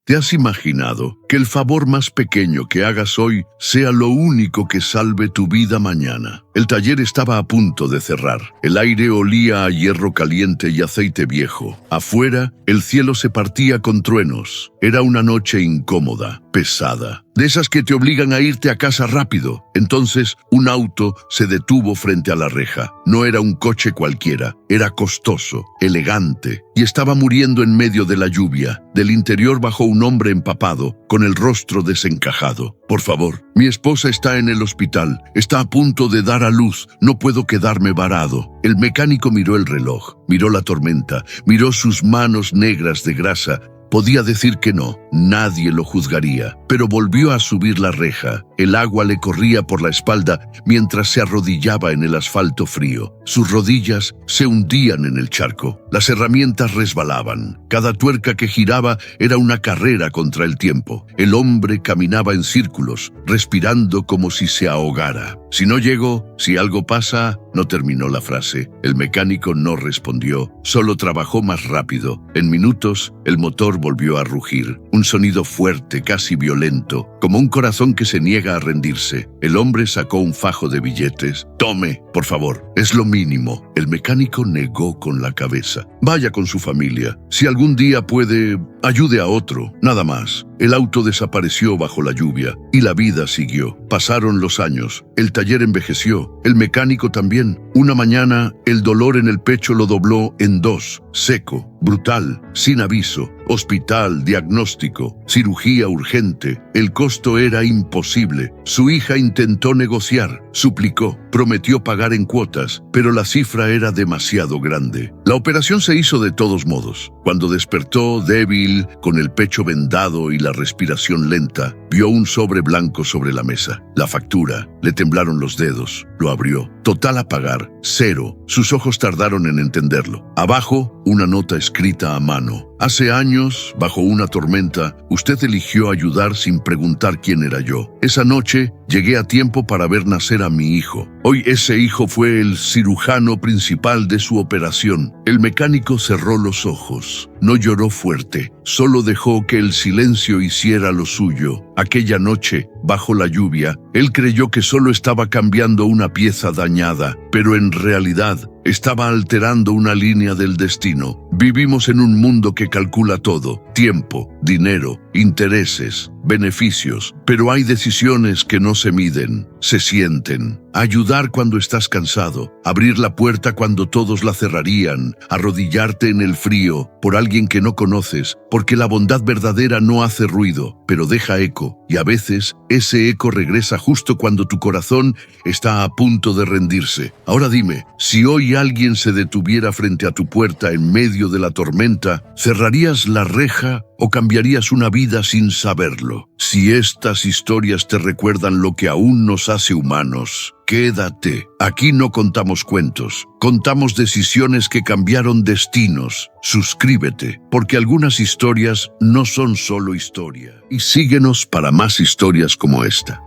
¿Te has imaginado que el favor más pequeño que hagas hoy sea lo único que salve tu vida mañana? El taller estaba a punto de cerrar. El aire olía a hierro caliente y aceite viejo. Afuera, el cielo se partía con truenos. Era una noche incómoda, pesada, de esas que te obligan a irte a casa rápido. Entonces, un auto se detuvo frente a la reja. No era un coche cualquiera, era costoso, elegante, y estaba muriendo en medio de la lluvia. Del interior bajó un hombre empapado, con el rostro desencajado. «Por favor, mi esposa está en el hospital. Está a punto de dar a luz. No puedo quedarme varado». El mecánico miró el reloj, miró la tormenta, miró sus manos negras de grasa. Podía decir que no, nadie lo juzgaría, pero volvió a subir la reja. El agua le corría por la espalda mientras se arrodillaba en el asfalto frío. Sus rodillas se hundían en el charco. Las herramientas resbalaban. Cada tuerca que giraba era una carrera contra el tiempo. El hombre caminaba en círculos, respirando como si se ahogara. «Si no llego, si algo pasa», no terminó la frase. El mecánico no respondió, solo trabajó más rápido. En minutos, el motor volvió a rugir. Un sonido fuerte, casi violento, como un corazón que se niega a rendirse. El hombre sacó un fajo de billetes. «Tome, por favor, es lo mínimo». El mecánico negó con la cabeza. «Vaya con su familia. Si algún día puede, ayude a otro, nada más». El auto desapareció bajo la lluvia y la vida siguió. Pasaron los años. El taller envejeció. El mecánico también. Una mañana, el dolor en el pecho lo dobló en dos. Seco, brutal, sin aviso. Hospital, diagnóstico, cirugía urgente. El costo era imposible. Su hija intentó negociar, suplicó, prometió pagar en cuotas, pero la cifra era demasiado grande. La operación se hizo de todos modos. Cuando despertó, débil, con el pecho vendado y la respiración lenta, vio un sobre blanco sobre la mesa. La factura. Le temblaron los dedos. Lo abrió. Total a pagar, 0. Sus ojos tardaron en entenderlo. Abajo, una nota escrita a mano. «Hace años, bajo una tormenta, usted eligió ayudar sin preguntar quién era yo. Esa noche, llegué a tiempo para ver nacer a mi hijo. Hoy ese hijo fue el cirujano principal de su operación». El mecánico cerró los ojos. No lloró fuerte, solo dejó que el silencio hiciera lo suyo. Aquella noche, bajo la lluvia, él creyó que solo estaba cambiando una pieza dañada, pero en realidad estaba alterando una línea del destino. Vivimos en un mundo que calcula todo: tiempo, dinero, intereses, beneficios, pero hay decisiones que no se miden, se sienten. Ayudar cuando estás cansado, abrir la puerta cuando todos la cerrarían, arrodillarte en el frío por alguien que no conoces, porque la bondad verdadera no hace ruido, pero deja eco, y a veces ese eco regresa justo cuando tu corazón está a punto de rendirse. Ahora dime, si hoy alguien se detuviera frente a tu puerta en medio de la tormenta, ¿cerrarías la reja o cambiarías una vida sin saberlo? Si estas historias te recuerdan lo que aún nos hace humanos, quédate. Aquí no contamos cuentos, contamos decisiones que cambiaron destinos. Suscríbete, porque algunas historias no son solo historia. Y síguenos para más historias como esta.